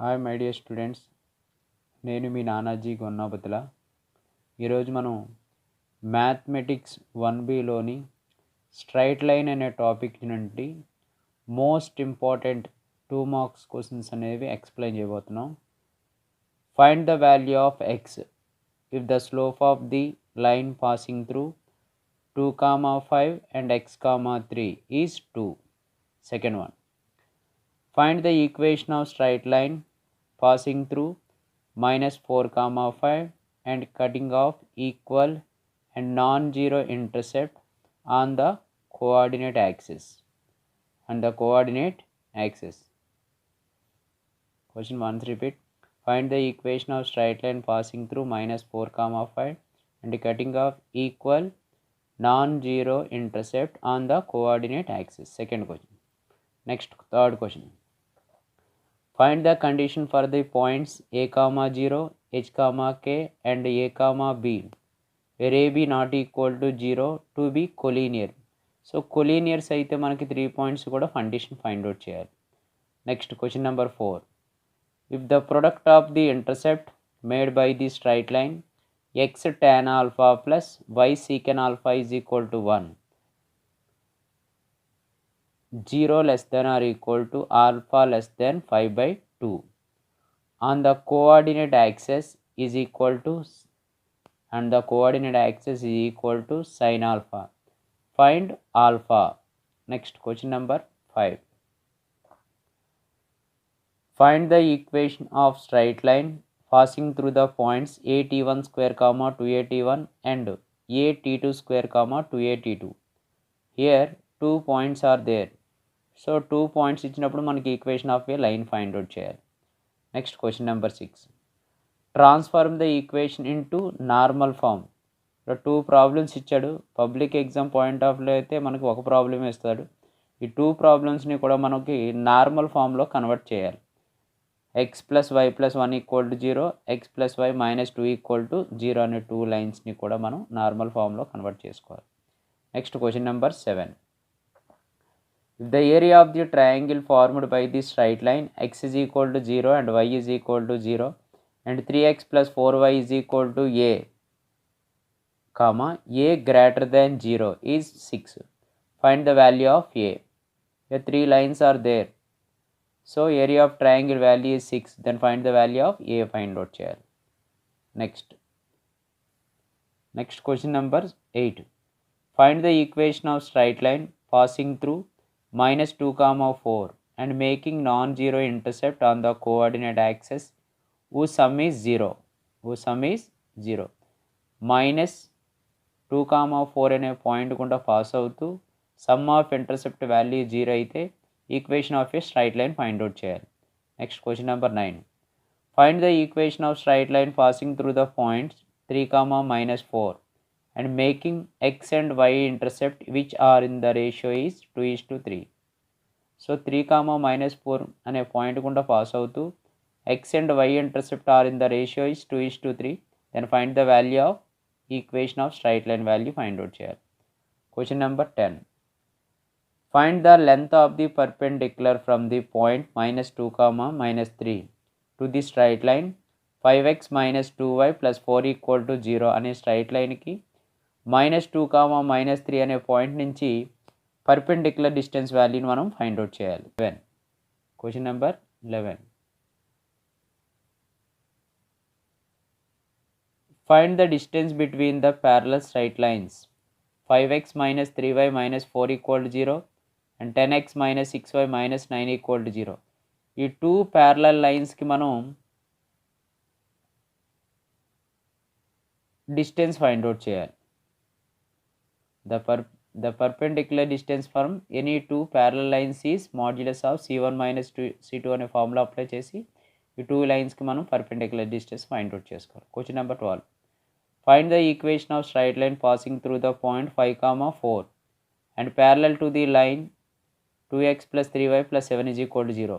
Hi my dear students, నేను మీ నానాజీ గొన్నాపతుల. ఈరోజు మనం మ్యాథమెటిక్స్ 1Bలోని స్ట్రైట్ లైన్ అనే టాపిక్ నుండి మోస్ట్ ఇంపార్టెంట్ 2 మార్క్స్ క్వశ్చన్స్ అనేవి ఎక్స్ప్లెయిన్ చేయబోతున్నాం. Find the value of X if the slope of the line passing through 2, 5 and x, 3 is 2. Second one. Find the equation of straight line passing through -4, 5 and cutting off equal and non-zero intercept on the coordinate axis. Question once repeat. Find the equation of straight line passing through -4, 5 and cutting off equal non-zero intercept on the coordinate axis. Second question. Next, third question. Find the condition for the points a, 0, h, k and a, b where a, b not equal to 0 to be collinear. So collinears అయితే మనకి 3 points కూడా condition find out చేయాలి. Next, question number 4. If the product of the intercept made by the straight line x tan alpha plus y secant alpha is equal to 1, 0 less than or equal to alpha less than 5/2 on the coordinate axis is equal to sin alpha. Find alpha. Next, question number 5. Find the equation of straight line passing through the points a(t1 square, 2a(t1) and a(t2 square, 2a(t2). Here 2 points are there. So 2 points ఇచ్చినప్పుడు మనకి equation of a line find out చేయాలి. Next, question number 6. Transform the equation into normal form. 2 problems ఇచ్చాడు. Public exam point of view అయితే మనకి ఒక problem ఇస్తాడు. ఈ 2 ప్రాబ్లమ్స్ని కూడా మనకి నార్మల్ ఫామ్లో కన్వర్ట్ చేయాలి. x + y + 1 = 0, x + y - 2 = 0 అనే 2 లైన్స్ని కూడా మనం నార్మల్ ఫామ్లో కన్వర్ట్ చేసుకోవాలి. Next, question number 7. If the area of the triangle formed by the straight line x is equal to 0 and y is equal to 0 and 3x plus 4y is equal to a, a greater than 0 is 6. Find the value of a. Here 3 lines are there. So area of triangle value is 6. Then find the value of a, find out here. Next, question number 8. Find the equation of straight line passing through -2, 4 and making non-zero intercept on the coordinate axis whose sum is 0. -2, 4 అనే point గుండా pass అవుతూ some of intercept value 0 అయితే equation of a straight line find out చేయాలి. Next, question number 9. Find the equation of straight line passing through the points 3, -4 and making x and y intercept which are in the ratio is 2:3. So 3, -4 అనే point గుండా pass అవుతూ x and y intercept are in the ratio is 2:3. Then find the value of equation of straight line value find out చేయాలి. Question number 10. Find the length of the perpendicular from the point -2, -3 to the straight line 5x - 2y + 4 = 0 అనే straight లైన్కి -2, -3 అనే point నుంచి perpendicular distance వాల్యూని మనం find out చేయాలి. Question number 11. Find the distance between the parallel straight lines 5x - 3y - 4 = 0 and 10x - 6y - 9 = 0. ఈ 2 parallel లైన్స్కి మనం distance find out చేయాలి. The perpendicular distance from any 2 parallel lines is modulus of c1 - c2 అనే formula apply చేసి ఈ 2 లైన్స్కి మనం perpendicular distance find out చేసుకోవాలి. Question number 12. Find the equation of straight line passing through the point 5, 4 and parallel to the line 2x + 3y + 7 is equal to 0.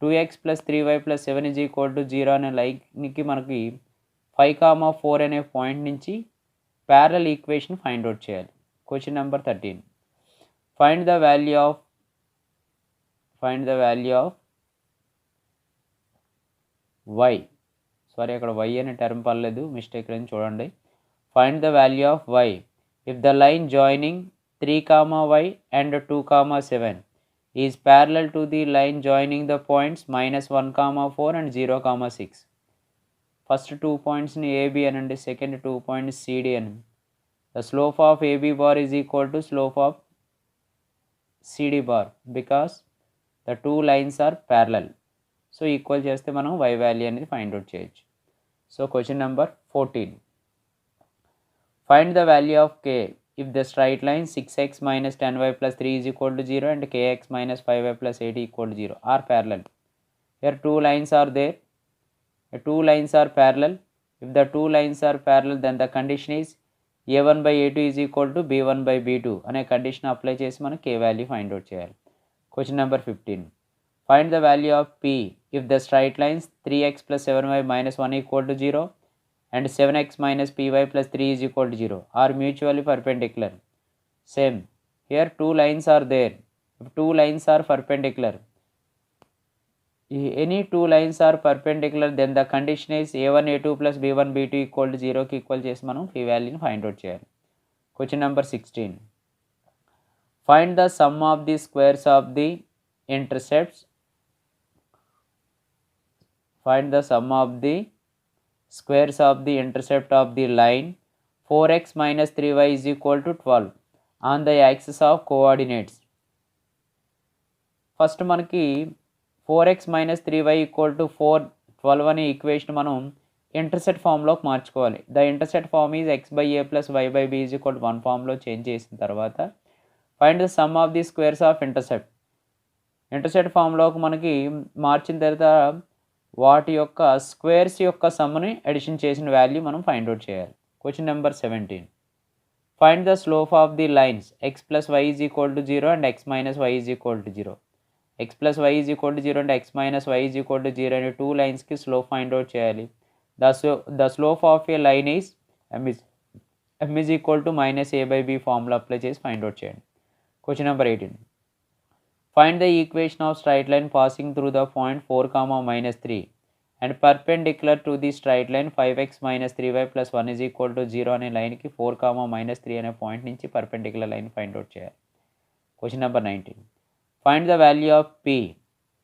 2x + 3y + 7 is equal to 0 అనే లైన్కి మనకి 5, 4 అనే point నుంచి parallel equation find out చేయాలి. Question number 13. Find the value of y, sorry అక్కడ y అనే term పర్లేదు, mistake అని చూడండి. Find the value of y if the line joining 3, y and 2, 7 is parallel to the line joining the points -1, 4 and 0, 6. First 2 పాయింట్స్ని AB అనండి, second 2 points CD అనండి. The slope of AB bar is equal to slope of CD bar because the 2 lines are parallel. So equal చేస్తే మనం y value అనేది find out చేయొచ్చు. So question number 14. Find the value of k if the straight line 6x minus 10y plus 3 is equal to 0 and kx minus 5y plus 8 equal to 0 are parallel. Here two lines are there. The two lines are parallel. If the two lines are parallel, then the condition is a1 by a2 is equal to b1 by b2 అనే condition apply చేసి మనం k value find out చేయాలి. Question number 15. Find the value of p if the straight lines 3x plus 7y minus 1 equal to 0 and 7x minus py plus 3 is equal to 0 are mutually perpendicular. Same. Here two lines are there. If two lines are perpendicular, any two lines are perpendicular, then the condition is a1 a2 plus b1 b2 equal to 0 కి equal చేసి మనం p వాల్యూని find out చేయాలి. Question number 16. Find the sum of the squares of the intercepts. Find the sum of the squares of the intercept of the line 4x minus 3y is equal to 12 on the axis of coordinates. First మనకి 4x minus 3y equal to 12 అనే equation మనం intercept ఫామ్లోకి మార్చుకోవాలి. The intercept form is x by a plus y by b is equal to 1 ఫామ్లో change చేసిన తర్వాత find the sum of the squares of intercept. Intercept ఫామ్లోకి మనకి మార్చిన తర్వాత వాటి యొక్క స్క్వేర్స్ యొక్క సమ్ని అడిషన్ చేసిన వాల్యూ మనం ఫైండ్ అవుట్ చేయాలి. Question number 17. Find the slope of the lines x plus y is equal to 0 and x minus y is equal to 0. x plus y is equal to 0 and x minus y is equal to 0 అనే two లైన్స్కి slope find out చేయాలి. The slope of a line is m is equal to minus a by b formula apply చేసి find out చేయండి. Question number 18. Find the equation of straight line passing through the point 4, minus 3 and perpendicular to the straight line 5x minus 3y plus 1 is equal to 0 అనే లైన్కి 4, minus 3 అనే point నుంచి perpendicular line find out చేయాలి. Question number 19. Find the value of p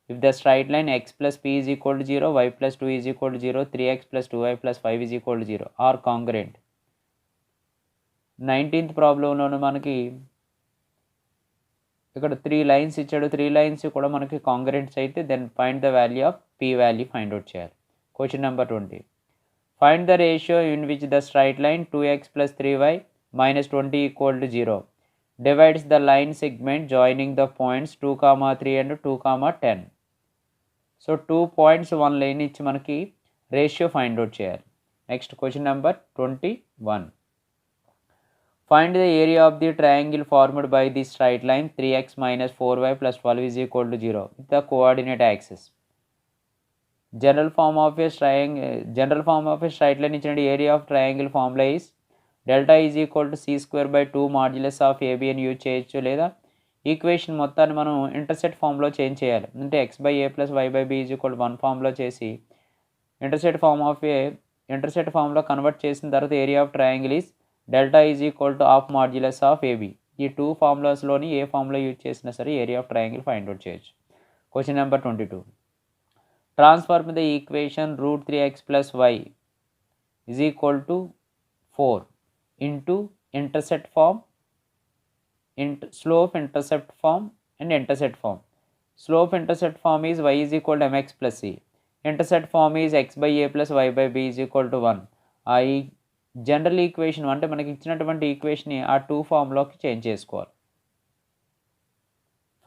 if the straight line x plus p is equal to 0, y plus 2 is equal to 0, 3x plus 2y plus 5 is equal to 0 are congruent. 19th ప్రాబ్లంలోనే మనకి ఇక్కడ 3 lines ఇచ్చాడు. 3 lines కూడా మనకి concurrent అయితే then find the value of p value find out చేయాలి. Question number 20. Find the ratio in which the straight line 2x plus 3y minus 20 equal to 0 divides the line segment joining the points 2, 3 and 2, 10. So 2 points 1 line ఇచ్చి మనకి ratio find out చేయాలి. Next question number 21. Find the area of the triangle formed by the straight line 3x minus 4y plus 12 is equal to 0 with the coordinate axis. General form of a straight line ఇచ్చిన area of triangle formula is delta is equal to c square by 2 modulus of ab అని use చేయొచ్చు, లేదా equation మొత్తాన్ని మనం intercept ఫామ్లో change చేయాలి. అంటే x by a plus y by b is equal to 1 ఫామ్లో చేసి ఇంటర్సెప్ట్ ఫామ్లో కన్వర్ట్ చేసిన తర్వాత area of triangle is delta is equal to half modulus of A B. ఈ 2 ఫార్ములాస్లోని ఏ ఫార్ములా యూజ్ చేసినా సరే area of triangle find out చేయొచ్చు. Question number 22. Transform the equation √3x plus y is equal to 4 into intercept form, slope intercept form and intercept form. Slope intercept form is y is equal to mx plus c. ఇంటర్సెప్ట్ form is x by a plus y by b is equal to 1. ఆ general equation అంటే మనకి ఇచ్చినటువంటి ఈక్వేషన్ని ఆ 2 ఫామ్లోకి change చేసుకోవాలి.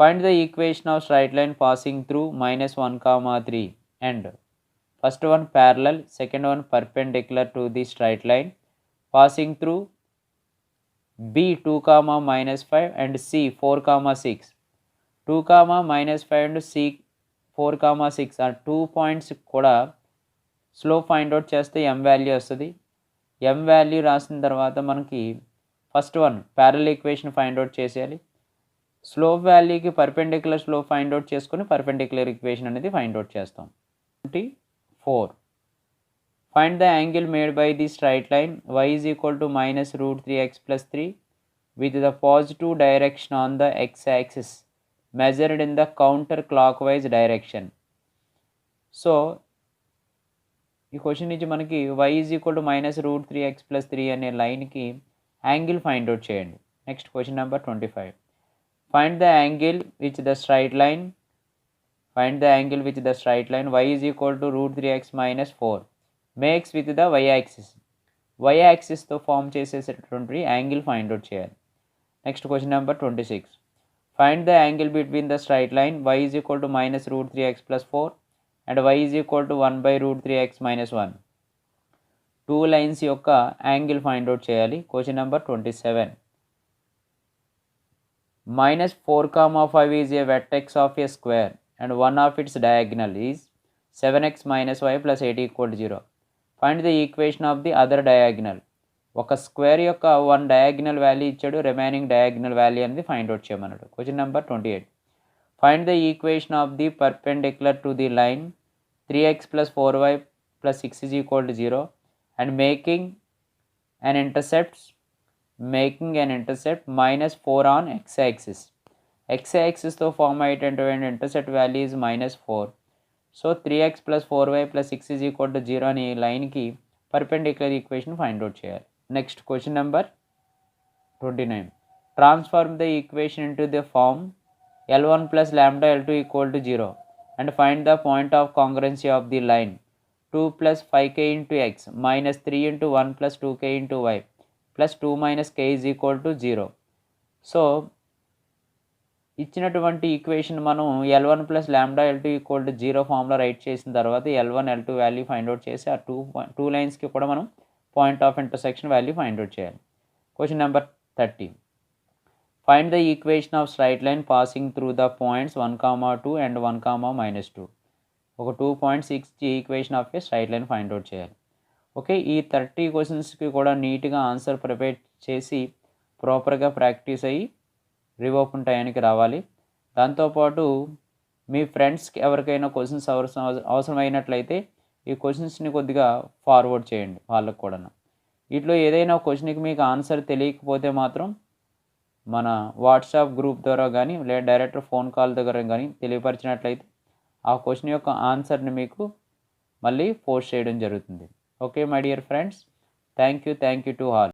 Find the equation of straight line passing through -1, 3 and first one parallel, second one perpendicular to the straight line passing through b 2, -5 and c 4, 6. 2, -5 and c 4, 6 ఆ 2 points కూడా స్లోప్ ఫైండ్ అవుట్ చేస్తే m value వస్తుంది. m value రాసిన తర్వాత మనకి first one parallel equation find out చేసేయాలి. Slope వాల్యూకి perpendicular slope find out చేసుకొని పర్పెండిక్యులర్ ఈక్వేషన్ అనేది ఫైండ్ అవుట్ చేస్తాం. 4. Find the angle made by the straight line y is equal to minus root 3x plus 3 with the positive direction on the x-axis measured in the counterclockwise direction. So ఈ question నుంచి మనకి y is equal to minus root 3x plus 3 అనే లైన్కి angle find out చేయండి. Next question number 25. Find the angle which the straight line y is equal to root 3x minus 4 makes with the y యాక్సిస్తో form చేసేటటువంటి angle find out చేయాలి. Next question number 26. Find the angle between the straight line y is equal to minus root 3x plus 4 and y is equal to 1 by root 3x minus 1. Two lines యొక్క angle find out చేయాలి. Question number 27. Minus 4, 5 is a vertex of a square and one of its diagonal is 7x minus y plus 8 equal to 0. Find the equation of the other diagonal. ఒక square యొక్క one diagonal value ఇచ్చాడు, remaining diagonal value అనేది find out చేయమన్నాడు. Question number 28. Find the equation of the perpendicular to the line 3x plus 4y plus 6 is equal to 0 and making an intercept minus 4 on x-axis. X-axisతో form అయ్యేటటువంటి intercept value is minus 4. So 3x plus 4y plus 6 is equal to 0 అని లైన్కి perpendicular equation find out చేయాలి. Next question number 29. Transform the equation into the form L1 plus lambda L2 equal to 0 and find the point of congruency of the line 2 plus 5k into x minus 3 into 1 plus 2k into y plus 2 minus k is equal to 0. So ఇచ్చినటువంటి equation మనం L1 plus lambda L2 equal to 0 ఫామ్లో right చేసిన తర్వాత L1 L2 value find out చేసి ఆ two లైన్స్కి కూడా మనం point of intersection value find out చేయాలి. Question number 30. Find the equation of straight line passing through the points 1, 2 and 1, minus 2. ఒక 2 points ఇచ్చి equation of a straight line find out చేయాలి. Okay, ఈ 30 క్వశ్చన్స్కి కూడా నీట్గా ఆన్సర్ ప్రిపేర్ చేసి ప్రాపర్గా ప్రాక్టీస్ అయ్యి రివోపెన్ టైంకి రావాలి. దాంతోపాటు మీ ఫ్రెండ్స్కి ఎవరికైనా క్వశ్చన్స్ అవసరమైనట్లయితే ఈ క్వశ్చన్స్ని కొద్దిగా ఫార్వర్డ్ చేయండి వాళ్ళకు కూడా. వీటిలో ఏదైనా క్వశ్చన్కి మీకు ఆన్సర్ తెలియకపోతే మాత్రం మన వాట్సాప్ గ్రూప్ ద్వారా కానీ లేదా డైరెక్ట్ ఫోన్ కాల్ దగ్గర కానీ తెలియపరిచినట్లయితే ఆ క్వశ్చన్ యొక్క ఆన్సర్ని మీకు మళ్ళీ పోస్ట్ చేయడం జరుగుతుంది. Okay my dear friends, thank you to all.